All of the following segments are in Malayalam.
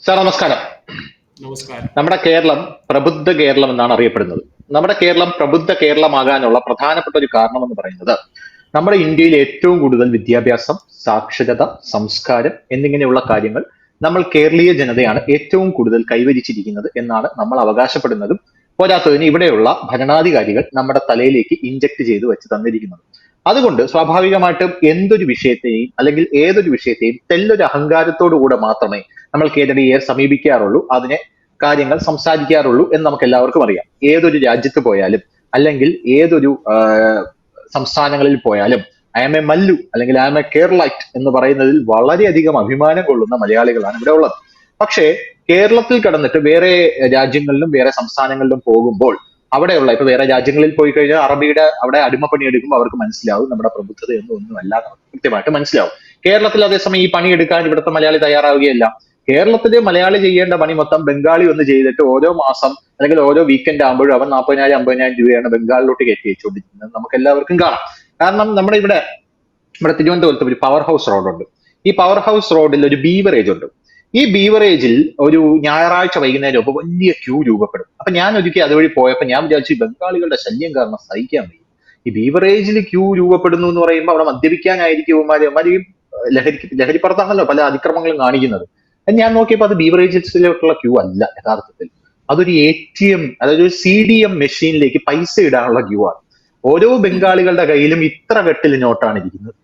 സാർ നമസ്കാരം. നമസ്കാരം. നമ്മുടെ കേരളം പ്രബുദ്ധ കേരളം എന്നാണ് അറിയപ്പെടുന്നത്. നമ്മുടെ കേരളം പ്രബുദ്ധ കേരളമാകാനുള്ള പ്രധാനപ്പെട്ട ഒരു കാരണം എന്ന് പറയുന്നത് നമ്മുടെ ഇന്ത്യയിൽ ഏറ്റവും കൂടുതൽ വിദ്യാഭ്യാസം, സാക്ഷരത, സംസ്കാരം എന്നിങ്ങനെയുള്ള കാര്യങ്ങൾ നമ്മൾ കേരളീയ ജനതയാണ് ഏറ്റവും കൂടുതൽ കൈവരിച്ചിരിക്കുന്നത് എന്നാണ് നമ്മൾ അവകാശപ്പെടുന്നതും പോരാത്തതിന് ഇവിടെയുള്ള ഭരണാധികാരികൾ നമ്മുടെ തലയിലേക്ക് ഇഞ്ചക്ട് ചെയ്ത് വെച്ച് തന്നിരിക്കുന്നത്. അതുകൊണ്ട് സ്വാഭാവികമായിട്ടും എന്തൊരു വിഷയത്തെയും അല്ലെങ്കിൽ ഏതൊരു വിഷയത്തെയും തെല്ലൊരു അഹങ്കാരത്തോടു കൂടെ മാത്രമേ നമ്മൾ കേരളീയർ സമീപിക്കാറുള്ളൂ, അതിനെ കാര്യങ്ങൾ സംസാരിക്കാറുള്ളൂ എന്ന് നമുക്ക് എല്ലാവർക്കും അറിയാം. ഏതൊരു രാജ്യത്ത് പോയാലും അല്ലെങ്കിൽ ഏതൊരു സംസ്ഥാനങ്ങളിൽ പോയാലും ഐ ആം എ മല്ലു അല്ലെങ്കിൽ ഐ ആം എ കേരളൈറ്റ് എന്ന് പറയുന്നതിൽ വളരെയധികം അഭിമാനം കൊള്ളുന്ന മലയാളികളാണ് ഇവിടെ ഉള്ളത്. പക്ഷേ കേരളത്തിൽ കിടന്നിട്ട് വേറെ രാജ്യങ്ങളിലും വേറെ സംസ്ഥാനങ്ങളിലും പോകുമ്പോൾ അവിടെയുള്ള ഇപ്പൊ വേറെ രാജ്യങ്ങളിൽ പോയി കഴിഞ്ഞാൽ അറബിയുടെ അവിടെ അടിമപ്പണി എടുക്കുമ്പോൾ അവർക്ക് മനസ്സിലാവും നമ്മുടെ പ്രബുദ്ധത എന്നും ഒന്നുമല്ല എന്ന് കൃത്യമായിട്ട് മനസ്സിലാവും. കേരളത്തിൽ അതേസമയം ഈ പണി എടുക്കാൻ ഇവിടുത്തെ മലയാളി തയ്യാറാവുകയല്ല. കേരളത്തിലെ മലയാളി ചെയ്യേണ്ട പണി മൊത്തം ബംഗാളി ഒന്ന് ചെയ്തിട്ട് ഓരോ മാസം അല്ലെങ്കിൽ ഓരോ വീക്കെൻഡ് ആകുമ്പോഴും അവൻ 40,000-50,000 രൂപയാണ് ബംഗാളിലോട്ട് കയറ്റി വെച്ചുകൊണ്ടിരിക്കുന്നത്. നമുക്ക് എല്ലാവർക്കും കാണാം. കാരണം നമ്മുടെ ഇവിടെ തിരുവനന്തപുരത്ത് ഒരു പവർ ഹൗസ് റോഡുണ്ട്. ഈ പവർ ഹൗസ് റോഡിൽ ഒരു ബീവറേജ് ഉണ്ട്. ഈ ബീവറേജിൽ ഒരു ഞായറാഴ്ച വൈകുന്നേരം ആകുമ്പോൾ വലിയ ക്യൂ രൂപപ്പെടും. അപ്പൊ ഞാൻ ഒരിക്കൽ അതുവഴി പോയപ്പോൾ ഞാൻ വിചാരിച്ചു ഈ ബംഗാളികളുടെ ശല്യം കാരണം സഹിക്കാൻ വയ്യ. ഈ ബീവറേജിൽ ക്യൂ രൂപപ്പെടുന്നു എന്ന് പറയുമ്പോൾ അവിടെ മദ്യപിക്കാനായിരിക്കും അവന്മാര് ഈ ലഹരിപ്പുറത്താണല്ലോ പല അതിക്രമങ്ങളും കാണിക്കുന്നത്. ഞാൻ നോക്കിയപ്പോൾ അത് ബീവറേജസിലോട്ടുള്ള ക്യൂ അല്ല യഥാർത്ഥത്തിൽ. അതൊരു ATM, അതായത് ഒരു CDM മെഷീനിലേക്ക് പൈസ ഇടാനുള്ള ക്യൂ ആണ്. ഓരോ ബംഗാളികളുടെ കയ്യിലും ഇത്ര കെട്ടിൽ നോട്ടാണ് ഇരിക്കുന്നത്.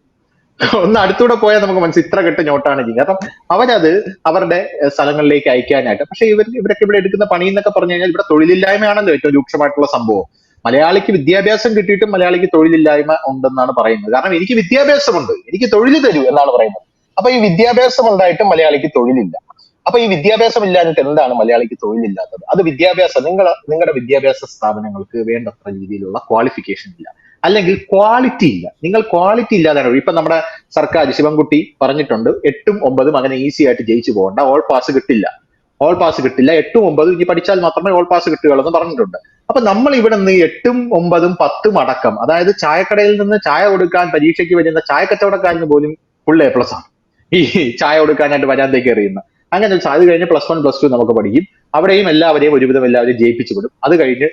ഒന്ന് അടുത്തൂടെ പോയാൽ നമുക്ക് മനസ്സിൽ ഇത്ര കെട്ട് നോട്ടാണ് ഇരിക്കുന്നത്. അപ്പം അവരത് അവരുടെ സ്ഥലങ്ങളിലേക്ക് അയക്കാനായിട്ട്. പക്ഷെ ഇവരൊക്കെ ഇവിടെ എടുക്കുന്ന പണി എന്നൊക്കെ പറഞ്ഞു കഴിഞ്ഞാൽ ഇവിടെ തൊഴിലില്ലായ്മയാണല്ലോ ഏറ്റവും രൂക്ഷമായിട്ടുള്ള സംഭവം. മലയാളിക്ക് വിദ്യാഭ്യാസം കിട്ടിയിട്ടും മലയാളിക്ക് തൊഴിലില്ലായ്മ ഉണ്ടെന്നാണ് പറയുന്നത്. കാരണം എനിക്ക് വിദ്യാഭ്യാസമുണ്ട്, എനിക്ക് തൊഴിൽ തരൂ എന്നാണ് പറയുന്നത്. അപ്പൊ ഈ വിദ്യാഭ്യാസം ഉണ്ടായിട്ടും മലയാളിക്ക് തൊഴിലില്ല. അപ്പൊ ഈ വിദ്യാഭ്യാസം ഇല്ലാഞ്ഞിട്ട് എന്താണ് മലയാളിക്ക് തൊഴിലില്ലാത്തത്? അത് വിദ്യാഭ്യാസം, നിങ്ങളുടെ വിദ്യാഭ്യാസ സ്ഥാപനങ്ങൾക്ക് വേണ്ടത്ര രീതിയിലുള്ള ക്വാളിഫിക്കേഷൻ ഇല്ല, അല്ലെങ്കിൽ ക്വാളിറ്റി ഇല്ല. നിങ്ങൾ ക്വാളിറ്റി ഇല്ലാതാണ്. ഇപ്പൊ നമ്മുടെ സർക്കാർ ശിവൻകുട്ടി പറഞ്ഞിട്ടുണ്ട് 8ഉം 9ഉം അങ്ങനെ ഈസി ആയിട്ട് ജയിച്ചു പോകണ്ട, ഓൾ പാസ് കിട്ടില്ല. 8ഉം 9ഉം ഇനി പഠിച്ചാൽ മാത്രമേ ഓൾ പാസ് കിട്ടുകയുള്ളൂ എന്ന് പറഞ്ഞിട്ടുണ്ട്. അപ്പൊ നമ്മൾ ഇവിടെ നിന്ന് 8ഉം 9ഉം 10ഉം അടക്കം, അതായത് ചായക്കടയിൽ നിന്ന് ചായ കൊടുക്കാൻ പരീക്ഷയ്ക്ക് വരുന്ന ചായ കച്ചവടക്കാരന് പോലും ഫുൾ A+ ആണ് ഈ ചായ കൊടുക്കാനായിട്ട് വരാന്തേക്ക് എറിയുന്ന. അങ്ങനെ അത് കഴിഞ്ഞ് +1 +2 നമുക്ക് പഠിക്കും. അവിടെയും എല്ലാവരെയും ഒരുവിധം എല്ലാവരെയും ജയിപ്പിച്ചു വിടും. അത് കഴിഞ്ഞ്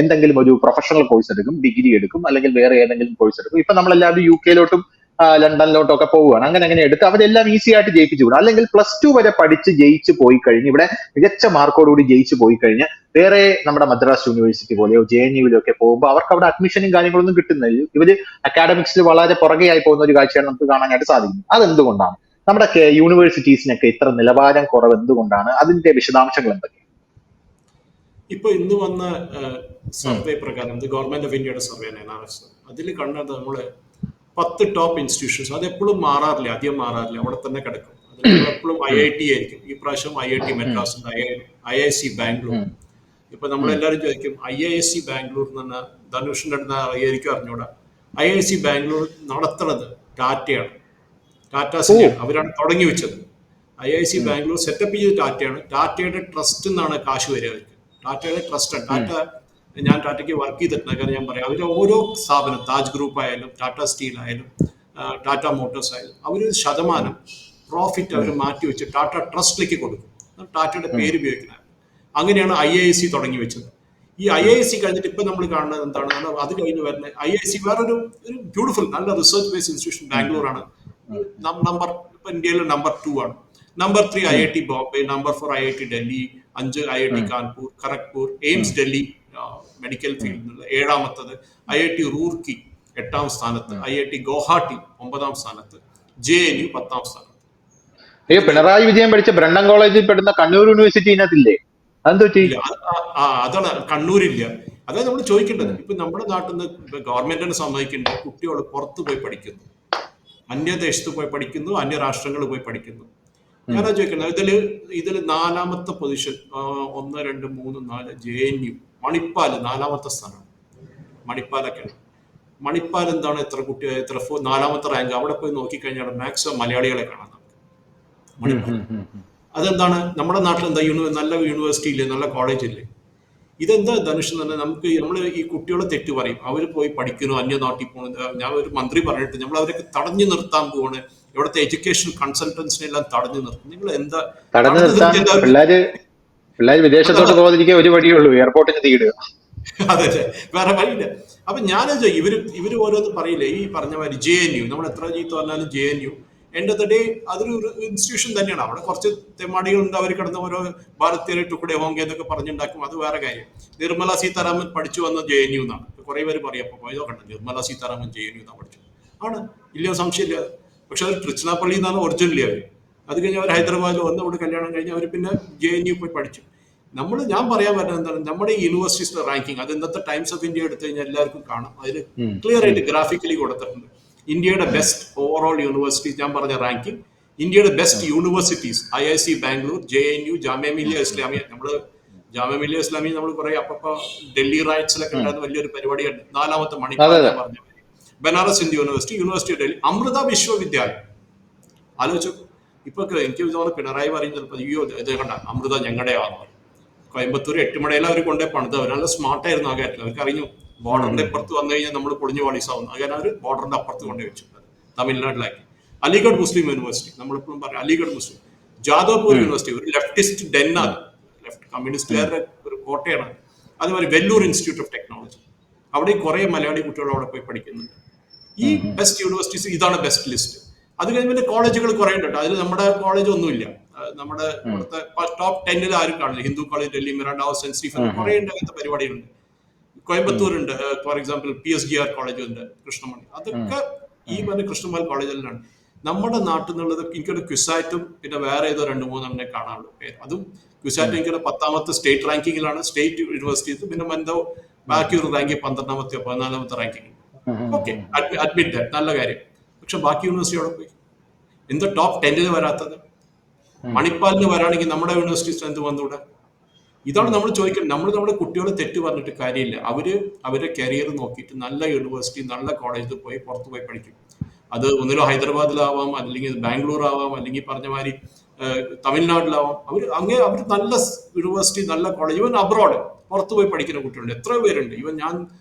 എന്തെങ്കിലും ഒരു പ്രൊഫഷണൽ കോഴ്സ് എടുക്കും, ഡിഗ്രി എടുക്കും, അല്ലെങ്കിൽ വേറെ ഏതെങ്കിലും കോഴ്സ് എടുക്കും. ഇപ്പൊ നമ്മളെല്ലാവരും UK-ലോട്ടും ലണ്ടനിലോട്ടും ഒക്കെ പോവുകയാണ്. അങ്ങനെ എടുത്ത് അവരെല്ലാം ഈസി ആയിട്ട് ജയിപ്പിച്ചു വിടും. അല്ലെങ്കിൽ +2 വരെ പഠിച്ച് ജയിച്ചു പോയി കഴിഞ്ഞ് ഇവിടെ മികച്ച മാർക്കോടുകൂടി ജയിച്ചു പോയി കഴിഞ്ഞ് വേറെ നമ്മുടെ മദ്രാസ് യൂണിവേഴ്സിറ്റി പോലെയോ JNU-വിലോ ഒക്കെ പോകുമ്പോൾ അവർക്ക് അവിടെ അഡ്മിഷനും കാര്യങ്ങളൊന്നും കിട്ടുന്നില്ല. ഇവര് അക്കാഡമിക്സിൽ വളരെ പുറകെയായി പോകുന്ന ഒരു കാഴ്ചയാണ് നമുക്ക് കാണാനായിട്ട് സാധിക്കുന്നത്. അതെന്തുകൊണ്ടാണ്? നമ്മുടെ യൂണിവേഴ്സിറ്റീസിനൊക്കെ ഇത്ര നിലവാരം കുറവ് എന്തുകൊണ്ടാണ്? അതിന്റെ വിശദാംശങ്ങൾ എന്തൊക്കെയാണ്? ഇപ്പൊ ഇന്ന് വന്ന സർവേ പ്രകാരം ഗവൺമെന്റ് ഓഫ് ഇന്ത്യയുടെ സർവേ അതിൽ കണ്ടത് നമ്മള് 10 ടോപ്പ് ഇൻസ്റ്റിറ്റ്യൂഷൻസ്, അത് എപ്പോഴും മാറാറില്ല, അധികം മാറാറില്ല, അവിടെ തന്നെ കിടക്കും. എപ്പോഴും IIT ആയിരിക്കും. ഈ പ്രാവശ്യം IIT മദ്രാസ് ഉണ്ട്, IISc ബാംഗ്ലൂർ. ഇപ്പൊ നമ്മളെല്ലാവരും ചോദിക്കും IISc ബാംഗ്ലൂർ എന്ന് പറഞ്ഞാൽ ധനുഷിന്റെ അടുത്ത് ആയിരിക്കും അറിഞ്ഞൂടാ. IISc ബാംഗ്ലൂർ നടത്തുന്നത് ടാറ്റയാണ്, ടാറ്റ സ്റ്റീലാണ്. അവരാണ് തുടങ്ങി വെച്ചത്. IISc ബാംഗ്ലൂർ സെറ്റപ്പ് ചെയ്ത് ടാറ്റയാണ്. ടാറ്റയുടെ ട്രസ്റ്റ് എന്നാണ് കാശ് വരിക അവർക്ക്. ടാറ്റയുടെ ട്രസ്റ്റ്. ഞാൻ ടാറ്റയ്ക്ക് വർക്ക് ചെയ്തിട്ടുണ്ട്, കാരണം ഞാൻ പറയാം, അവരുടെ ഓരോ സ്ഥാപനം, താജ് ഗ്രൂപ്പ് ആയാലും ടാറ്റ സ്റ്റീൽ ആയാലും ടാറ്റ മോട്ടോഴ്സ് ആയാലും അവരൊരു ശതമാനം പ്രോഫിറ്റ് അവർ മാറ്റി വെച്ച് ടാറ്റ ട്രസ്റ്റിലേക്ക് കൊടുക്കും. ടാറ്റയുടെ പേര് ഉപയോഗിക്കുന്നത്. അങ്ങനെയാണ് IISc തുടങ്ങി വെച്ചത്. ഈ IISc കഴിഞ്ഞിട്ട് ഇപ്പൊ നമ്മൾ കാണുന്നത് എന്താണ്? അത് കഴിഞ്ഞ് വരുന്ന IISc വേറൊരു ബ്യൂട്ടിഫുൾ നല്ല റിസർച്ച് ബേസ്ഡ് ഇൻസ്റ്റിറ്റ്യൂഷൻ ബാംഗ്ലൂരാണ്. നമ്പർ ഇപ്പൊ ഇന്ത്യയിൽ നമ്പർ 2 ആണ്. Number 3 IIT Bombay, number 4 IIT Delhi, 5 IIT Kanpur, Kharagpur, AIIMS Delhi medical ഫീൽഡിലുള്ള 7ാമത്തത്, IIT റൂർക്കി 8ാം സ്ഥാനത്ത്, IIT ഗുവാഹട്ടി 9ാം സ്ഥാനത്ത്, JNU 10ാം സ്ഥാനത്ത്. പിണറായി വിജയൻ പഠിച്ച ബ്രണ്ണൻ കോളേജിൽ പെടുന്ന കണ്ണൂർ യൂണിവേഴ്സിറ്റി ഇതിനകത്തില്ലേ? അതാണ് കണ്ണൂരില്ല. അതായത് നമ്മൾ ചോദിക്കേണ്ടത്, ഇപ്പൊ നമ്മുടെ നാട്ടിൽ നിന്ന് ഗവൺമെന്റിനെ സമ്മതിക്കേണ്ട കുട്ടികൾ പുറത്തു പോയി പഠിക്കുന്നു, അന്യദേശത്ത് പോയി പഠിക്കുന്നു, അന്യരാഷ്ട്രങ്ങളിൽ പോയി പഠിക്കുന്നു. ഞാനാ ചോദിക്കുന്നത്, ഇതിൽ 4ാമത്തെ പൊസിഷൻ 1 2 3 4 JNU, മണിപ്പാൽ 4ാമത്തെ സ്ഥാനമാണ്. മണിപ്പാലൊക്കെയാണ്. മണിപ്പാൽ എന്താണ്, എത്ര 4ാമത്തെ റാങ്ക്. അവിടെ പോയി നോക്കിക്കഴിഞ്ഞാൽ മാക്സിമം മലയാളികളെ കാണാം നമുക്ക് മണിപ്പാൽ. അതെന്താണ്? നമ്മുടെ നാട്ടിൽ എന്താ നല്ല യൂണിവേഴ്സിറ്റി ഇല്ലേ, നല്ല കോളേജ് ഇല്ലേ? ഇതെന്താ ധനുഷ് എന്ന് പറഞ്ഞാൽ നമ്മൾ ഈ കുട്ടികളെ തെറ്റ് പറയും, അവർ പോയി പഠിക്കുന്നു, അന്യനാട്ടിൽ പോകണം. ഞാൻ ഒരു മന്ത്രി പറഞ്ഞിട്ട് നമ്മൾ അവരൊക്കെ തടഞ്ഞു നിർത്താൻ പോവാണ്, ഇവിടുത്തെ എഡ്യൂക്കേഷൻ കൺസൾട്ടൻസിനെ എല്ലാം തടഞ്ഞു നിർത്തും. നിങ്ങൾ എന്താ തടഞ്ഞു തടഞ്ഞു നിർത്താൻ നിർത്തി എല്ലാവരും പിള്ളേര് വിദേശത്തോട്ട് പോകാതിരിക്കാൻ ഒരു വഴിയേ ഉള്ളൂ, എയർപോർട്ടിന് തീയിടുക. അതെ അതെ, വേറെ വഴിയില്ല. അപ്പൊ ഞാനത് ഇവര് ഓരോന്ന് പറയില്ലേ, ഈ പറഞ്ഞ മാതിരി JNU, നമ്മൾ എത്ര ചീത്ത പറഞ്ഞാലും JNU end of the day അതൊരു ഇൻസ്റ്റിറ്റ്യൂഷൻ തന്നെയാണ്. അവിടെ കുറച്ച് തെമ്മാടികളുണ്ട്, അവർ കിടന്ന് ഓരോ ഭാരതീയ ടുക്കടെ ഹോങ്കെ എന്നൊക്കെ പറഞ്ഞുണ്ടാക്കും, അത് വേറെ കാര്യം. നിർമ്മല സീതാരാമൻ പഠിച്ചു വന്ന JNU എന്നാണ് കുറെ പേര് പറയും. അപ്പൊ പോയതോ കണ്ട നിർമ്മല സീതാരാമൻ JNU എന്നാണ് പഠിച്ചു, ആണ്, ഇല്ലയോ സംശയമില്ല. പക്ഷെ അവർ തൃച്ചിനാപ്പള്ളി എന്നാണ് ഒറിജിനലി അവർ. അത് കഴിഞ്ഞ് അവർ ഹൈദരാബാദിൽ വന്ന് അവിടെ കല്യാണം കഴിഞ്ഞ് അവർ പിന്നെ JNU പോയി പഠിച്ചു. ഞാൻ പറയാൻ പറ്റുന്നത് എന്താണ്, നമ്മുടെ ഈ യൂണിവേഴ്സിറ്റീസിന്റെ റാങ്കിങ് അത് ഇന്നത്തെ ടൈംസ് ഓഫ് ഇന്ത്യ എടുത്തു കഴിഞ്ഞാൽ എല്ലാവർക്കും കാണാം. അതിൽ ക്ലിയർ ആയിട്ട് ഗ്രാഫിക്കലി കൊടുത്തിട്ടുണ്ട്. ഇന്ത്യയുടെ ബെസ്റ്റ് ഓവറോൾ യൂണിവേഴ്സിറ്റീസ് ഞാൻ പറഞ്ഞ റാങ്കിങ്, ഇന്ത്യയുടെ best universities IIC Bangalore, JNU, Jamia Millia Islamia. Jamia Millia Islamia നമ്മൾ കുറെ അപ്പൊ ഡൽഹി റൈറ്റ്സിലൊക്കെ ഉണ്ടായിരുന്ന വലിയൊരു പരിപാടിയുണ്ട്. 4ാമത്തെ മണിപ്പാൽ ഞാൻ പറഞ്ഞു. Banaras Hindu university, university of Delhi, Amrita Vishwavidyalayam. ആലോചിച്ചു. ഇപ്പൊ എനിക്ക് തോന്നുന്നു പിണറായി പറയും ചിലപ്പോൾ, അയ്യോ ഇത് കണ്ട അമൃത ഞങ്ങളുടെ ആണെന്ന്. കോയമ്പത്തൂർ 8 മണിയിൽ അവർ കൊണ്ടേ പണിത്. അവർ നല്ല സ്മാർട്ടായിരുന്നു ആ കാര്യത്തിൽ. അവർക്ക് അറിഞ്ഞു ബോർഡറിന്റെ അപ്പുറത്ത് വന്നു കഴിഞ്ഞാൽ നമ്മൾ പൊളിഞ്ഞു പാളീസാവുന്നു. അങ്ങനെ അവർ ബോർഡറിന്റെ അപ്പുറത്ത് കൊണ്ടേ വെച്ചു, തമിഴ്നാട്ടിലാക്കി. അലിഗഡ് മുസ്ലിം യൂണിവേഴ്സിറ്റി, നമ്മളെപ്പോഴും പറയും അലിഗഡ് മുസ്ലിം. ജാദവ്പൂർ യൂണിവേഴ്സിറ്റി, ഒരു ലെഫ്റ്റിസ്റ്റ് ഡെന്നാണ്, ലെഫ്റ്റ് കമ്മ്യൂണിസ്റ്റുകാരുടെ ഒരു കോട്ടയാണ്. അതുപോലെ വെല്ലൂർ ഇൻസ്റ്റിറ്റ്യൂട്ട് ഓഫ് ടെക്നോളജി, അവിടെ കുറെ മലയാളി കുട്ടികൾ അവിടെ പോയി പഠിക്കുന്നുണ്ട്. ഈ ബെസ്റ്റ് യൂണിവേഴ്സിറ്റീസ്, ഇതാണ് ബെസ്റ്റ് ലിസ്റ്റ്. അത് കഴിഞ്ഞ് പിന്നെ കോളേജുകൾ കുറെ ഉണ്ട്. അതിൽ നമ്മുടെ കോളേജ് ഒന്നുമില്ല. നമ്മുടെ ഇവിടുത്തെ ടോപ്പ് 10 ആരും കാണില്ല. Hindu college Delhi, Miranda house, saint Stephen, കുറെ ഉണ്ട് അങ്ങനത്തെ പരിപാടികളുണ്ട്. കോയമ്പത്തൂർ ഉണ്ട്, ഫോർ എക്സാമ്പിൾ PSGR കോളേജ് ഉണ്ട്, കൃഷ്ണമണി, അതൊക്കെ ഈ പറഞ്ഞ കൃഷ്ണമാൽ കോളേജിലാണ്. നമ്മുടെ നാട്ടിൽ നിന്നുള്ളത് എനിക്കൊരു ക്വിസാറ്റും പിന്നെ വേറെ ഏതോ 2-3 കാണാനുള്ള പേര്. അതും ക്വിസാറ്റ് എനിക്കൊരു 10ാമത്തെ സ്റ്റേറ്റ് റാങ്കിങ്ങിലാണ്, സ്റ്റേറ്റ് യൂണിവേഴ്സിറ്റീസ്. പിന്നെ എന്തോ ബാക്കി ഒരു റാങ്കിങ് 12ാമത്തെയോ 14ാമത്തെ റാങ്കിങ്. ഓക്കെ, അഡ്മിറ്റ് ദാറ്റ്, നല്ല കാര്യം. പക്ഷെ ബാക്കി യൂണിവേഴ്സിറ്റി അവിടെ പോയി. എന്താ ടോപ്പ് 10 വരാത്തത്? മണിപ്പാലിന് വരാണെങ്കിൽ നമ്മുടെ യൂണിവേഴ്സിറ്റീസ് എന്ത് വന്നൂടെ? ഇതാണ് നമ്മൾ ചോദിക്കുന്നത്. നമ്മുടെ കുട്ടികളെ തെറ്റ് പറഞ്ഞിട്ട് കാര്യമില്ല. അവരുടെ കരിയർ നോക്കിയിട്ട് നല്ല യൂണിവേഴ്സിറ്റി, നല്ല കോളേജിൽ പോയി പുറത്തു പോയി പഠിക്കും. അത് ഒന്നിലോ ഹൈദരാബാദിലാവാം, അല്ലെങ്കിൽ ബാംഗ്ലൂർ ആവാം, അല്ലെങ്കിൽ പറഞ്ഞ മാതിരി തമിഴ്നാട്ടിലാവാം. അവർ നല്ല യൂണിവേഴ്സിറ്റി, നല്ല കോളേജ്, ഈവൻ അബ്രോഡ് പുറത്തു പോയി പഠിക്കുന്ന കുട്ടികളുണ്ട്. എത്രയോ പേരുണ്ട്. ഈവൻ ഞാൻ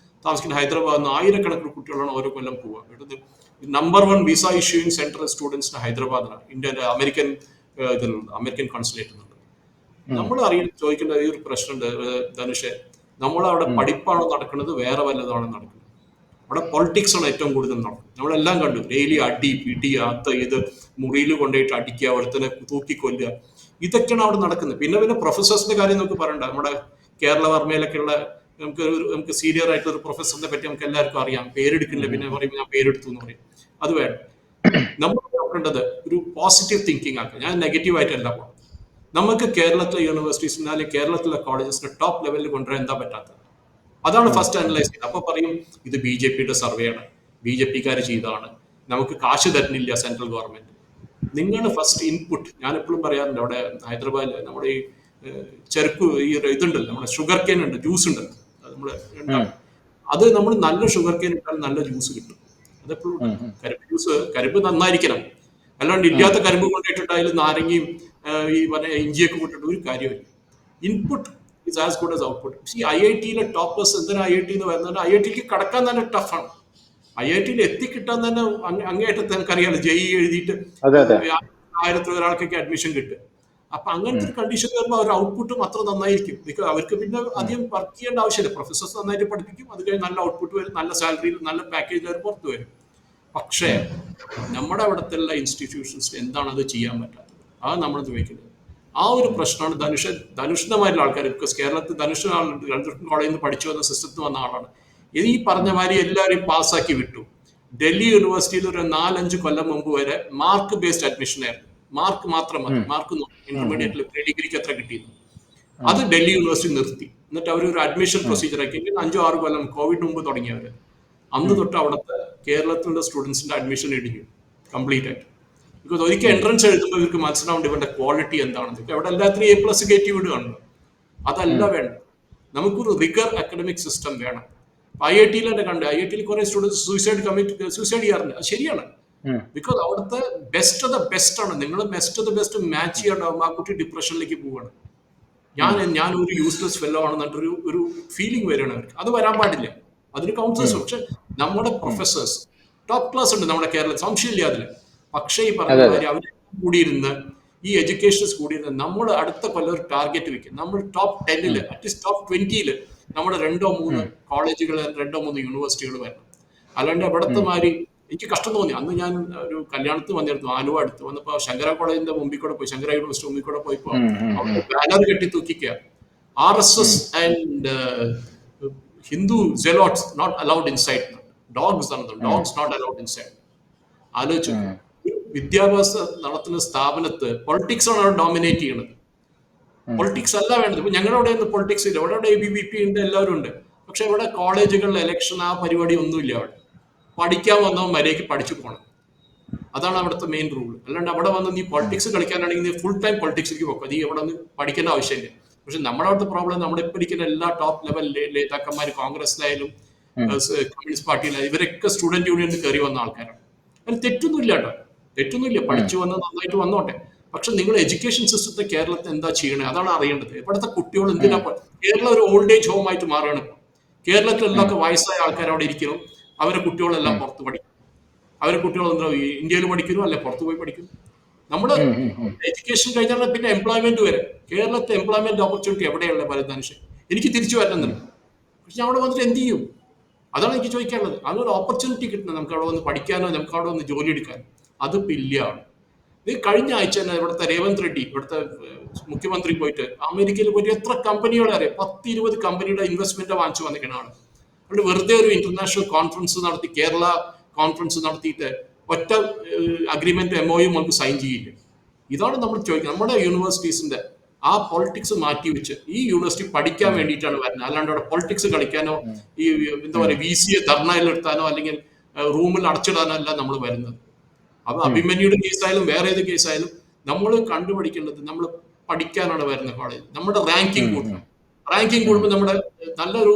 താമസിക്കുന്ന ഹൈദരാബാദിൽ നിന്ന് ആയിരക്കണക്കിന് കുട്ടികളാണ് ഓരോ കൊല്ലം പോവുക. ഇവിടുന്ന് നമ്പർ 1 വിസ ഇഷ്യൂയിങ് സെന്റർ സ്റ്റുഡൻസിന് ഹൈദരാബാദിലാണ്, ഇന്ത്യയുടെ അമേരിക്കൻ കോൺസുലേറ്റ് എന്നുള്ളത്. നമ്മൾ ചോദിക്കേണ്ട ഈ ഒരു പ്രശ്നമുണ്ട് ധനുഷ്, നമ്മളവിടെ പഠിപ്പാണോ നടക്കുന്നത്, വേറെ വല്ലതാണോ നടക്കുന്നത്? അവിടെ പൊളിറ്റിക്സ് ആണ് ഏറ്റവും കൂടുതൽ നടക്കുന്നത്. നമ്മളെല്ലാം കണ്ടു, ഡെയിലി അടി പിടി, ഇത് മുറിയിൽ കൊണ്ടുപോയിട്ട് അടിക്കുക, അവിടെ തന്നെ തൂക്കിക്കൊല്ലുക, ഇതൊക്കെയാണ് അവിടെ നടക്കുന്നത്. പിന്നെ പ്രൊഫസേഴ്സിന്റെ കാര്യം നമുക്ക് പറയണ്ട. നമ്മുടെ കേരള വർമ്മയിലൊക്കെയുള്ള നമുക്ക് സീനിയർ ആയിട്ടുള്ള ഒരു പ്രൊഫസറിനെ പറ്റി നമുക്ക് എല്ലാവർക്കും അറിയാം. പേരെടുക്കില്ല, പിന്നെ പറയുമ്പോൾ ഞാൻ പേരെടുത്തു എന്ന് പറയും. അത് വേണം. നമ്മൾ നോക്കേണ്ടത് ഒരു പോസിറ്റീവ് തിങ്കിങ് ആക്കുക. ഞാൻ നെഗറ്റീവായിട്ടല്ല പോകുന്നത്. നമുക്ക് കേരളത്തിലെ യൂണിവേഴ്സിറ്റീസിന് അല്ലെങ്കിൽ കേരളത്തിലെ കോളേജസിന് ടോപ്പ് ലെവലിൽ കൊണ്ടുവരാൻ എന്താ പറ്റാത്തത്? അതാണ് ഫസ്റ്റ് അനലൈസ് ചെയ്യുന്നത്. അപ്പൊ പറയും ഇത് BJPയുടെ സർവേയാണ്, BJPക്കാർ ചെയ്തതാണ്, നമുക്ക് കാശ് തരുന്നില്ല സെൻട്രൽ ഗവൺമെന്റ്. നിങ്ങൾ ഫസ്റ്റ് ഇൻപുട്ട്, ഞാൻ എപ്പോഴും പറയാറുണ്ട്, അവിടെ ഹൈദരാബാദിൽ നമ്മുടെ ഈ ചെറുക്ക് ഇതുണ്ടല്ലോ, നമ്മുടെ ഷുഗർ കെയിൻ ഉണ്ട്, ജ്യൂസ് ഉണ്ട്, അത് നമ്മൾ നല്ല ഷുഗർ കെയിൻ ഇട്ടാൽ നല്ല ജ്യൂസ് കിട്ടും. അതെപ്പോഴും കരിമ്പ് ജ്യൂസ്, കരിമ്പ് നന്നായിരിക്കണം, അല്ലാണ്ട് ഇല്ലാത്ത കരിമ്പ് കൊണ്ടിട്ടിട്ട് അതിൽ നാരങ്ങയും ഈ പറഞ്ഞ ഇഞ്ചിയൊക്കെ കൊണ്ടിട്ട് ഒരു കാര്യമില്ല. Input is as good as output. ഈ IIT-ലെ ടോപ്പേഴ്സ് എന്തിനാ IIT വരുന്നത്? IIT-ക്ക് കടക്കാൻ തന്നെ ടഫാണ്. IIT-ൽ എത്തിക്കിട്ടാൻ തന്നെ അങ്ങേയറ്റത്ത് നമുക്കറിയാലോ, JEE എഴുതിയിട്ട് 1000 ഒരാൾക്കൊക്കെ അഡ്മിഷൻ കിട്ടും. അപ്പൊ അങ്ങനത്തെ ഒരു കണ്ടീഷൻ വരുമ്പോൾ അവർ ഔട്ട്പുട്ടും അത്ര നന്നായിരിക്കും. ബിക്കോസ് അവർക്ക് പിന്നെ അധികം വർക്ക് ചെയ്യേണ്ട ആവശ്യമില്ല. പ്രൊഫസേഴ്സ് നന്നായിട്ട് പഠിപ്പിക്കും, അത് കഴിഞ്ഞ് നല്ല ഔട്ട്പുട്ട് വരും, നല്ല സാലറിയിൽ നല്ല പാക്കേജിൽ അവർ പുറത്തു വരും. പക്ഷേ നമ്മുടെ അവിടുത്തെ ഇൻസ്റ്റിറ്റ്യൂഷൻസ് എന്താണ് അത് ചെയ്യാൻ പറ്റാത്തത്? അത് നമ്മൾ ചോദിക്കുന്നത്. ആ ഒരു പ്രശ്നമാണ് ധനുഷിന്റെ ആൾക്കാർ. ബിക്കോസ് കേരളത്തിൽ ധനുഷ് കോളേജിൽ നിന്ന് പഠിച്ചു വന്ന സിസ്റ്റത്തിൽ വന്ന ആളാണ്. ഈ പറഞ്ഞ മാതിരി എല്ലാവരെയും പാസ്സാക്കി വിട്ടു. ഡൽഹി യൂണിവേഴ്സിറ്റിയിൽ ഒരു 4-5 കൊല്ലം മുമ്പ് വരെ മാർക്ക് ബേസ്ഡ് അഡ്മിഷൻ ആയിരുന്നു. മാർക്ക് മാത്രം മതി, മാർക്ക് ഇന്റർമീഡിയറ്റിൽ പ്രീ ഡിഗ്രിക്ക് എത്ര കിട്ടിയിരുന്നു, അത് ഡൽഹി യൂണിവേഴ്സിറ്റി നിർത്തി. എന്നിട്ട് അവർ ഒരു അഡ്മിഷൻ പ്രൊസീജിയർ ആക്കി. 5-6 കൊല്ലം കോവിഡ് മുമ്പ് തുടങ്ങിയവര്. അന്ന് തൊട്ട് അവിടുത്തെ കേരളത്തിലുള്ള സ്റ്റുഡൻസിന്റെ അഡ്മിഷൻ ഇടിഞ്ഞു കംപ്ലീറ്റ് ആയിട്ട്. ബിക്കോസ് ഒരിക്കൽ എൻട്രൻസ് എഴുതുമ്പോൾ ഇവർക്ക് മനസ്സിലാവേണ്ട ഇവരുടെ ക്വാളിറ്റി എന്താണെന്ന്. ഇവിടെ എല്ലാത്തിനും A+ കയറ്റി വിടുകയാണല്ലോ. അതല്ല വേണ്ട, നമുക്കൊരു റിഗർ അക്കാഡമിക് സിസ്റ്റം വേണം. IIT-ൽ തന്നെ കണ്ട്, IIT-ൽ കുറെ സ്റ്റുഡൻസ് സൂസൈഡ് ചെയ്യാറുണ്ട്. അത് ശരിയാണ്. ബിക്കോസ് അവിടുത്തെ ബെസ്റ്റ് ഓഫ് ദ ബെസ്റ്റ് ആണ്. നിങ്ങൾ best of the best match ചെയ്യാണ്ടാവും, ആ കുട്ടി ഡിപ്രഷനിലേക്ക് പോവുകയാണ്. ഞാൻ ഒരു യൂസ്ലെസ് ഫെല്ലോ ആണെന്നിട്ടൊരു ഒരു ഫീലിംഗ് വരികയാണ് അവർക്ക്. അത് വരാൻ പാടില്ല. അതിന് കൗൺസിലേഴ്സ്. പക്ഷെ നമ്മുടെ പ്രൊഫസേഴ്സ് ടോപ്പ് ക്ലാസ് ഉണ്ട് നമ്മുടെ കേരളത്തിൽ, സംശയമില്ല അതിൽ. പക്ഷേ ഈ പറഞ്ഞ മാതിരി അവർ കൂടിയിരുന്ന് ഈ എഡ്യൂക്കേഷൻസ് കൂടിയിരുന്ന് നമ്മൾ അടുത്ത കൊല്ലം ഒരു ടാർഗറ്റ് വെക്കും. നമ്മൾ ടോപ്പ് 10 അറ്റ്ലീസ്റ്റ് ടോപ്പ് 20 നമ്മുടെ 2-3 കോളേജുകൾ 2-3 യൂണിവേഴ്സിറ്റികൾ വരണം. അല്ലാണ്ട് ഇവിടുത്തെ മാതിരി എനിക്ക് കഷ്ടം തോന്നി. അന്ന് ഞാൻ ഒരു കല്യാണത്തിന് വന്നിരുന്നു, ആലുവ അടുത്ത് വന്നപ്പോൾ ശങ്കര കോളേജിന്റെ മുമ്പിൽ കൂടെ പോയി, ശങ്കര യൂണിവേഴ്സിറ്റി മുമ്പിൽ കൂടെ പോയപ്പോൾ അവിടെ ബാനർ കെട്ടി തൂക്കിക്കുക, RSS and Hindu zealots not allowed inside. Dogs not allowed inside. ആലോചിച്ചു, വിദ്യാഭ്യാസം നടത്തുന്ന സ്ഥാപനത്ത് പൊളിറ്റിക്സ് ആണ് അവിടെ ഡോമിനേറ്റ് ചെയ്യുന്നത്. പൊളിറ്റിക്സ് അല്ല വേണ്ടത്. ഇപ്പൊ ഞങ്ങളുടെ അവിടെ ഒന്നും പൊളിറ്റിക്സ് ഇല്ല. ഇവിടെ ABVP ഉണ്ട്, എല്ലാവരും ഉണ്ട്. പക്ഷെ ഇവിടെ കോളേജുകളിൽ ഇലക്ഷൻ ആ പരിപാടി ഒന്നുമില്ല. അവിടെ പഠിക്കാൻ വന്നവൻ മര്യാദയ്ക്ക് പഠിച്ചു പോകണം. അതാണ് അവിടുത്തെ മെയിൻ റൂൾ. അല്ലാണ്ട് അവിടെ വന്ന് നീ പൊളിറ്റിക്സ് കളിക്കാനാണെങ്കിൽ നീ ഫുൾ ടൈം പൊളിറ്റിക്സിലേക്ക് പോകും. നീ അവിടെ നിന്ന് പഠിക്കേണ്ട ആവശ്യമില്ല. പക്ഷെ നമ്മുടെ അവിടുത്തെ പ്രോബ്ലം, നമ്മുടെ ഇപ്പൊ ഇരിക്കുന്ന എല്ലാ ടോപ്പ് ലെവൽ നേതാക്കന്മാർ കോൺഗ്രസിലായാലും കമ്മ്യൂണിസ്റ്റ് പാർട്ടിയിലായാലും ഇവരൊക്കെ സ്റ്റുഡന്റ് യൂണിയനിൽ കയറി വന്ന ആൾക്കാരാണ്. അതിന് തെറ്റൊന്നുമില്ല കേട്ടോ, തെറ്റൊന്നുമില്ല. പഠിച്ചു വന്ന് നന്നായിട്ട് വന്നോട്ടെ. പക്ഷെ നിങ്ങൾ എഡ്യൂക്കേഷൻ സിസ്റ്റത്തെ കേരളത്തിൽ എന്താ ചെയ്യണേ അതാണ് അറിയേണ്ടത്. ഇവിടുത്തെ കുട്ടികൾ എന്തിനാ, കേരളം ഒരു ഓൾഡ് ഏജ് ഹോം ആയിട്ട് മാറുകയാണ് ഇപ്പോൾ. കേരളത്തിലെല്ലാം വയസ്സായ ആൾക്കാർ അവിടെ ഇരിക്കണം, അവരെ കുട്ടികളെല്ലാം പുറത്ത് പഠിക്കും. അവരെ കുട്ടികൾ എന്താ ഇന്ത്യയിൽ പഠിക്കുന്നു, അല്ലെ പുറത്ത് പോയി പഠിക്കുന്നു. നമ്മുടെ എഡ്യൂക്കേഷൻ കഴിഞ്ഞാൽ പിന്നെ എംപ്ലോയ്മെന്റ് വരെ. കേരളത്തെ എംപ്ലോയ്മെന്റ് ഓപ്പർച്യൂണിറ്റി എവിടെയുള്ള മനുഷ്യൻ എനിക്ക് തിരിച്ചു വരണമെന്നുണ്ട്. പക്ഷെ ഞാൻ അവിടെ വന്നിട്ട് എന്ത് ചെയ്യും? അതാണ് എനിക്ക് ചോദിക്കാനുള്ളത്. അതൊരു ഓപ്പർച്യൂണിറ്റി കിട്ടണം നമുക്ക് അവിടെ വന്ന് പഠിക്കാനോ നമുക്ക് അവിടെ വന്ന് ജോലി എടുക്കാനോ. അതിപ്പോൾ ഇല്ലയാണ്. ഇത് കഴിഞ്ഞ ആഴ്ച തന്നെ ഇവിടുത്തെ രേവന്ത് റെഡ്ഡി, ഇവിടുത്തെ മുഖ്യമന്ത്രി, പോയിട്ട് അമേരിക്കയിൽ പോയിട്ട് എത്ര കമ്പനികളെ അറിയാം, 10-20 കമ്പനിയുടെ ഇൻവെസ്റ്റ്മെന്റ് വാങ്ങിച്ചു വന്നിരിക്കണതാണ്. അതുകൊണ്ട് വെറുതെ ഒരു ഇന്റർനാഷണൽ കോൺഫറൻസ് നടത്തി, കേരള കോൺഫറൻസ് നടത്തിയിട്ട് ഒറ്റ അഗ്രിമെന്റ് MOU നമുക്ക് സൈൻ ചെയ്യില്ല. ഇതാണ് നമ്മൾ ചോദിക്കുന്നത്. നമ്മുടെ യൂണിവേഴ്സിറ്റീസിന്റെ ആ പൊളിറ്റിക്സ് മാറ്റി വെച്ച് ഈ യൂണിവേഴ്സിറ്റി പഠിക്കാൻ വേണ്ടിയിട്ടാണ് വരുന്നത്. അല്ലാണ്ട് അവിടെ പൊളിറ്റിക്സ് കളിക്കാനോ ഈ എന്താ പറയുക VCA ധർണയിലെടുത്താനോ അല്ലെങ്കിൽ റൂമിൽ അടച്ചിടാനോ അല്ല നമ്മൾ വരുന്നത്. അപ്പൊ അഭിമന്യുടെ കേസായാലും വേറെ ഏത് കേസായാലും നമ്മൾ കണ്ടുപിടിക്കേണ്ടത് നമ്മൾ പഠിക്കാനാണ് വരുന്ന കോളേജ്. നമ്മുടെ റാങ്കിങ് കൂട്ടണം. റാങ്കിങ് കൂടുമ്പോൾ നമ്മുടെ നല്ലൊരു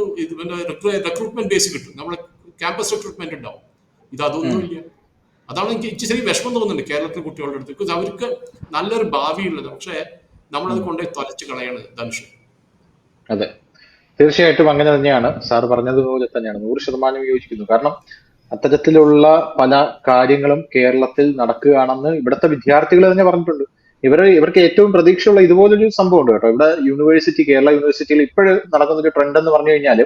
റിക്രൂട്ട്മെന്റ് ബേസ് കിട്ടും, നമ്മുടെ ക്യാമ്പസ് റിക്രൂട്ട്മെന്റ് ഉണ്ടാവും. അതൊന്നുമില്ല. അതാണ് എനിക്ക് ഇച്ചിരി വിഷമം തോന്നുന്നുണ്ട് കേരളത്തിലെ കുട്ടികളുടെ അടുത്ത്. ബിക്കോസ് അവർക്ക് നല്ലൊരു ഭാവിയുള്ളത്, പക്ഷെ നമ്മളത് കൊണ്ടുപോയി തൊലച്ച് കളയാണ് ധനുഷ്. അതെ, തീർച്ചയായിട്ടും അങ്ങനെ തന്നെയാണ്. സാർ പറഞ്ഞതുപോലെ തന്നെയാണ്, 100% യോജിക്കുന്നു. കാരണം അത്തരത്തിലുള്ള പല കാര്യങ്ങളും കേരളത്തിൽ നടക്കുകയാണെന്ന് ഇവിടുത്തെ വിദ്യാർത്ഥികൾ തന്നെ പറഞ്ഞിട്ടുണ്ട്. ഇവർക്ക് ഏറ്റവും പ്രതീക്ഷയുള്ള ഇതുപോലൊരു സംഭവം ഉണ്ട് കേട്ടോ. ഇവിടെ കേരള യൂണിവേഴ്സിറ്റിയിൽ ഇപ്പോഴും നടക്കുന്ന ഒരു ട്രെൻഡ് എന്ന് പറഞ്ഞു കഴിഞ്ഞാൽ,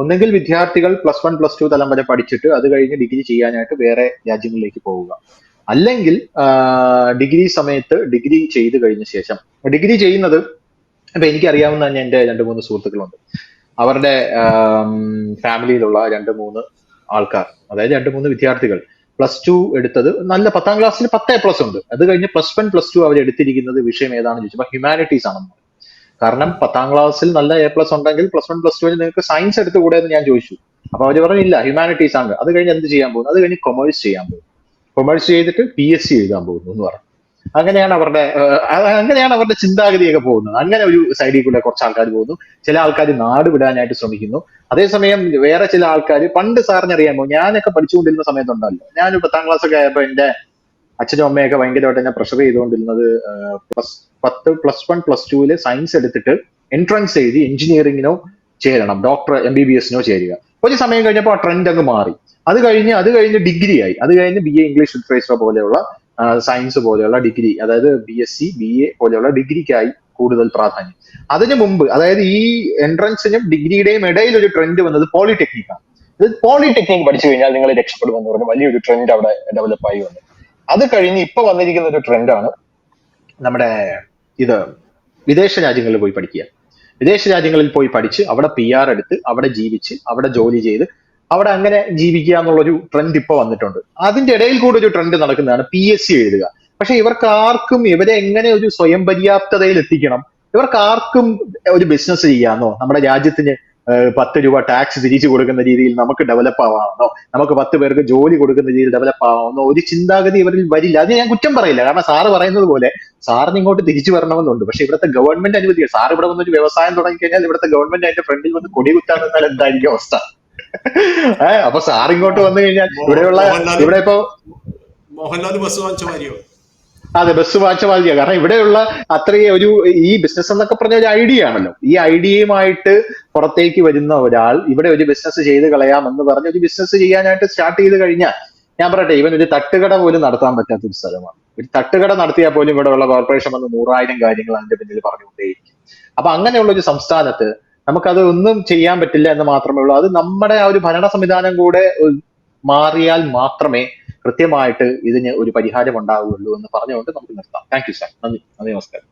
ഒന്നെങ്കിൽ വിദ്യാർത്ഥികൾ +1 +2 തലം വരെ പഠിച്ചിട്ട് അത് കഴിഞ്ഞ് ഡിഗ്രി ചെയ്യാനായിട്ട് വേറെ രാജ്യങ്ങളിലേക്ക് പോവുക, അല്ലെങ്കിൽ ഡിഗ്രി സമയത്ത് ഡിഗ്രി ചെയ്ത് കഴിഞ്ഞ ശേഷം ഡിഗ്രി ചെയ്യുന്നത്, ഇപ്പൊ എനിക്കറിയാവുന്ന തന്നെ എന്റെ 2-3 സുഹൃത്തുക്കളുണ്ട്. അവരുടെ ഫാമിലിയിലുള്ള 2-3 ആൾക്കാർ, അതായത് 2-3 വിദ്യാർത്ഥികൾ +2 എടുത്തത് നല്ല 10ാം ക്ലാസ്സിൽ 10 A+ ഉണ്ട്. അത് കഴിഞ്ഞ് +1 +2 അവർ എടുത്തിരിക്കുന്നത് വിഷയം ഏതാണെന്ന് ചോദിച്ചപ്പോൾ ഹ്യൂമാനിറ്റീസ് ആണെന്ന്. കാരണം 10ാം ക്ലാസ്സിൽ നല്ല A+ ഉണ്ടെങ്കിൽ +1 +2 നിങ്ങൾക്ക് സയൻസ് എടുത്തുകൂടെ എന്ന് ഞാൻ ചോദിച്ചു. അപ്പൊ അവര് പറഞ്ഞില്ല, ഹ്യൂമാനിറ്റീസ് ആണ്. അത് കഴിഞ്ഞ് എന്ത് ചെയ്യാൻ പോകുന്നു? അത് കഴിഞ്ഞ് കൊമേഴ്സ് ചെയ്യാൻ പോകുന്നു. കൊമേഴ്സ് ചെയ്തിട്ട് PSC എഴുതാൻ പോകുന്നു എന്ന് പറഞ്ഞു. അങ്ങനെയാണ് അവരുടെ ചിന്താഗതിയൊക്കെ പോകുന്നത്. അങ്ങനെ ഒരു സൈഡിൽ കൂടെ കുറച്ച് ആൾക്കാർ പോകുന്നു. ചില ആൾക്കാർ നാട് വിടാനായിട്ട് ശ്രമിക്കുന്നു. അതേസമയം വേറെ ചില ആൾക്കാർ, പണ്ട് സാറിനറിയാമോ, ഞാനൊക്കെ പഠിച്ചുകൊണ്ടിരുന്ന സമയത്തുണ്ടല്ലോ, ഞാൻ 10ാം ക്ലാസ് ഒക്കെ ആയപ്പോ എന്റെ അച്ഛനും അമ്മയൊക്കെ ഭയങ്കരമായിട്ട് എന്നെ പ്രഷർ ചെയ്തുകൊണ്ടിരുന്നത് +1 +2 സയൻസ് എടുത്തിട്ട് എൻട്രൻസ് എഴുതി എഞ്ചിനീയറിംഗിനോ ചേരണം, ഡോക്ടർ MBBS ചേരുക. ഒരു സമയം കഴിഞ്ഞപ്പോൾ ആ ട്രെൻഡ് അങ്ങ് മാറി. അത് കഴിഞ്ഞ് ഡിഗ്രി ആയി. അത് കഴിഞ്ഞ് BA ഇംഗ്ലീഷ് ലിറ്ററേച്ചർ പോലെയുള്ള സയൻസ് പോലെയുള്ള ഡിഗ്രി, അതായത് BSc BA പോലെയുള്ള ഡിഗ്രിക്കായി കൂടുതൽ പ്രാധാന്യം. അതിനു മുമ്പ്, അതായത് ഈ എൻട്രൻസിനും ഡിഗ്രിയുടെയും ഇടയിൽ ഒരു ട്രെൻഡ് വന്നത് പോളിടെക്നിക്കാണ്. ഇത് പോളിടെക്നിക് പഠിച്ചു കഴിഞ്ഞാൽ നിങ്ങൾ രക്ഷപ്പെടുമെന്ന് പറഞ്ഞ് വലിയൊരു ട്രെൻഡ് അവിടെ ഡെവലപ്പായി വന്നു. അത് കഴിഞ്ഞ് ഇപ്പൊ വന്നിരിക്കുന്ന ഒരു ട്രെൻഡാണ് നമ്മുടെ വിദേശ രാജ്യങ്ങളിൽ പോയി പഠിക്കുക. വിദേശ രാജ്യങ്ങളിൽ പോയി പഠിച്ച് അവിടെ PR എടുത്ത് അവിടെ ജീവിച്ച് അവിടെ ജോലി ചെയ്ത് അവിടെ അങ്ങനെ ജീവിക്കുക എന്നുള്ളൊരു ട്രെൻഡ് ഇപ്പൊ വന്നിട്ടുണ്ട്. അതിന്റെ ഇടയിൽ കൂടെ ഒരു ട്രെൻഡ് നടക്കുന്നതാണ് PSC എഴുതുക. പക്ഷെ ഇവരെ എങ്ങനെ ഒരു സ്വയം പര്യാപ്തതയിൽ എത്തിക്കണം? ഇവർക്കാർക്കും ഒരു ബിസിനസ് ചെയ്യാമെന്നോ, നമ്മുടെ രാജ്യത്തിന് 10 രൂപ ടാക്സ് തിരിച്ചു കൊടുക്കുന്ന രീതിയിൽ നമുക്ക് ഡെവലപ്പ് ആവാമെന്നോ, നമുക്ക് 10 പേർക്ക് ജോലി കൊടുക്കുന്ന രീതിയിൽ ഡെവലപ്പ് ആവാമെന്നോ ഒരു ചിന്താഗതി ഇവരിൽ വരില്ല. അത് ഞാൻ കുറ്റം പറയില്ല. കാരണം സാറ് പറയുന്നത് പോലെ സാറിന് ഇങ്ങോട്ട് തിരിച്ചു വരണമെന്നുണ്ട്. പക്ഷെ ഇവിടുത്തെ ഗവൺമെന്റ് അനുവദിക്കുക. സാർ ഇവിടെ വന്നൊരു വ്യവസായം തുടങ്ങിക്കഴിഞ്ഞാൽ ഇവിടുത്തെ ഗവൺമെന്റ് അതിന്റെ ഫ്രണ്ടിൽ വന്ന് കൊടി കുത്താൻ നിന്നാൽ എന്തായിരിക്കും അവസ്ഥ? അപ്പൊ സാർ ഇങ്ങോട്ട് വന്നു കഴിഞ്ഞാൽ ഇവിടെ ഇപ്പൊ മോഹൻലാൽ ബസ് വാങ്ങിച്ച മാതിരിയോ? അതെ, ബസ് വാങ്ങിച്ച മാതിരിയാ. കാരണം ഇവിടെയുള്ള അത്രയും ഈ ബിസിനസ് എന്നൊക്കെ പറഞ്ഞ ഒരു ഐഡിയ ആണല്ലോ. ഈ ഐഡിയയുമായിട്ട് പുറത്തേക്ക് വരുന്ന ഒരാൾ ഇവിടെ ഒരു ബിസിനസ് ചെയ്ത് കളയാം എന്ന് പറഞ്ഞ് ഒരു ബിസിനസ് ചെയ്യാനായിട്ട് സ്റ്റാർട്ട് ചെയ്ത് കഴിഞ്ഞാൽ ഞാൻ പറയട്ടെ, ഇവൻ ഒരു തട്ടുകട പോലും നടത്താൻ പറ്റാത്ത ഒരു സ്ഥലമാണ്. ഒരു തട്ടുകട നടത്തിയാൽ പോലും ഇവിടെ ഉള്ള കോർപ്പറേഷൻ വന്ന് 100,000 കാര്യങ്ങൾ അതിന്റെ പിന്നിൽ പറഞ്ഞുകൊണ്ടേയിരിക്കും. അപ്പൊ അങ്ങനെയുള്ള ഒരു സംസ്ഥാനത്ത് നമുക്കത് ഒന്നും ചെയ്യാൻ പറ്റില്ല എന്ന് മാത്രമേ ഉള്ളൂ. അത് നമ്മുടെ ആ ഒരു ഭരണ സംവിധാനം കൂടെ മാറിയാൽ മാത്രമേ കൃത്യമായിട്ട് ഇതിന് ഒരു പരിഹാരം ഉണ്ടാവുകയുള്ളൂ എന്ന് പറഞ്ഞുകൊണ്ട് നമുക്ക് നിർത്താം. Thank you sir. നന്ദി, നന്ദി, നമസ്കാരം.